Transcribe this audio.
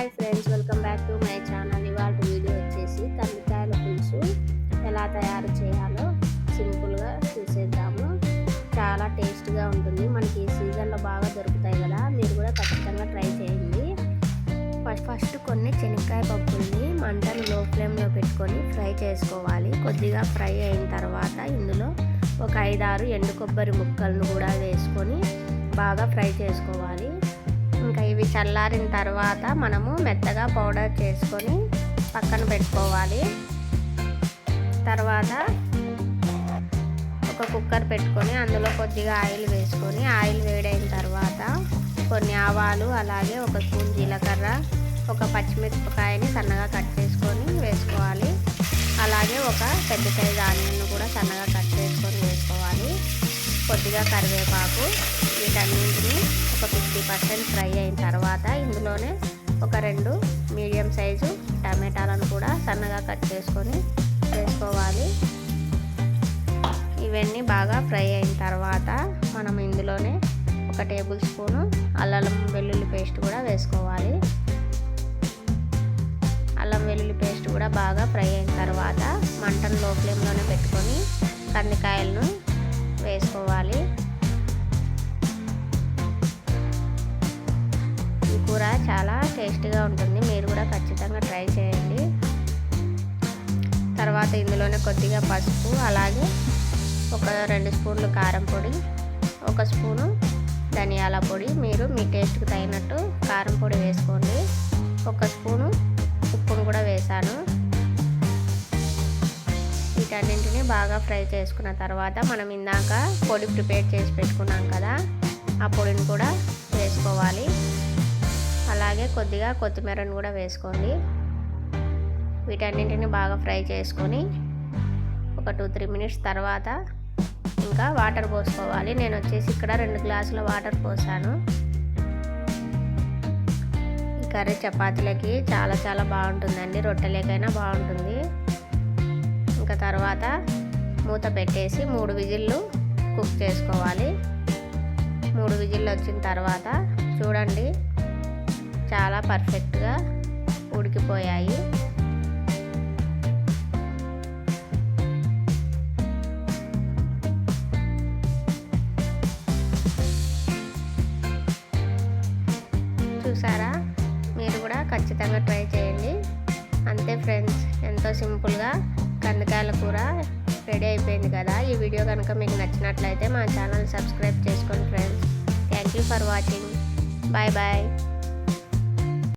Hi friends, welcome back to my channel. ఇవాళ video వచ్చేసి కందికాయల పులుసు ఎలా తయారు చేయాలో సింపుల్గా చూసేద్దాము. చాలా టేస్ట్గా ఉంటుంది. మనకి ఈ సీజన్లో బాగా దొరుకుతాయి కదా, మీరు కూడా ఖచ్చితంగా ట్రై చేయండి. ఫస్ట్ కొన్ని శనక్కాయ పప్పుల్ని మంటను లో ఫ్లేమ్లో పెట్టుకొని ఫ్రై చేసుకోవాలి. కొద్దిగా ఫ్రై అయిన తర్వాత ఇందులో ఒక 5-6 ఎండు కొబ్బరి ముక్కలను కూడా వేసుకొని బాగా ఫ్రై చేసుకోవాలి. ఇంకా ఇవి చల్లారిన తర్వాత మనము మెత్తగా పౌడర్ చేసుకొని పక్కన పెట్టుకోవాలి. తర్వాత ఒక కుక్కర్ పెట్టుకొని అందులో కొద్దిగా ఆయిల్ వేసుకొని ఆయిల్ వేడైన తర్వాత కొన్ని ఆవాలు, అలాగే ఒక స్పూన్ జీలకర్ర, ఒక పచ్చిమిరపకాయని సన్నగా కట్ చేసుకొని వేసుకోవాలి. అలాగే ఒక పెద్ద సైజు ఆనియన్ కూడా సన్నగా కట్ చేసుకొని వేసుకోవాలి. కొద్దిగా కరివేపాకు. వీటన్నింటిని ఒక 50% ఫ్రై అయిన తర్వాత ఇందులోనే ఒక 2 మీడియం సైజు టమాటాలను కూడా సన్నగా కట్ చేసుకొని వేసుకోవాలి. ఇవన్నీ బాగా ఫ్రై అయిన తర్వాత మనం ఇందులోనే ఒక టేబుల్ స్పూను అల్లం వెల్లుల్లి పేస్ట్ కూడా వేసుకోవాలి. అల్లం వెల్లుల్లి పేస్ట్ కూడా బాగా ఫ్రై అయిన తర్వాత మంటను లో ఫ్లేమ్లోనే పెట్టుకొని కందికాయలను వేసుకోవాలి. ఈ కూర చాలా టేస్టీగా ఉంటుంది. మీరు కూడా ఖచ్చితంగా ట్రై చేయండి. తర్వాత ఇందులోనే కొద్దిగా పసుపు, అలాగే ఒక 2 స్పూన్లు కారం పొడి, 1 స్పూను ధనియాల పొడి, మీరు మీ టేస్ట్కి తగినట్టు కారం పొడి వేసుకోండి. 1 స్పూను ఉప్పును కూడా వేసాను. వీటన్నింటినీ బాగా ఫ్రై చేసుకున్న తర్వాత మనం ఇందాక పొడి ప్రిపేర్ చేసి పెట్టుకున్నాం కదా, ఆ పొడిని కూడా వేసుకోవాలి. అలాగే కొద్దిగా కొత్తిమీరను కూడా వేసుకోండి. వీటన్నింటిని బాగా ఫ్రై చేసుకొని ఒక 2-3 మినిట్స్ తర్వాత ఇంకా వాటర్ పోసుకోవాలి. నేను వచ్చేసి ఇక్కడ 2 గ్లాసుల వాటర్ పోసాను. ఈ కర్రీ చపాతీలకి చాలా బాగుంటుందండి, రొట్టెలకైనా బాగుంటుంది. ఇంకా తర్వాత మూత పెట్టేసి 3 విజిల్లు కుక్ చేసుకోవాలి. 3 విజిల్లు వచ్చిన తర్వాత చూడండి, చాలా పర్ఫెక్ట్గా ఉడికిపోయాయి. చూసారా, మీరు కూడా ఖచ్చితంగా ట్రై చేయండి. అంతే ఫ్రెండ్స్, ఎంతో సింపుల్గా కందికాయల కూర రెడీ అయిపోయింది కదా. ఈ వీడియో కనుక మీకు నచ్చినట్లయితే మా ఛానల్ సబ్స్క్రైబ్ చేసుకోండి friends. Thank you for watching. Bye bye.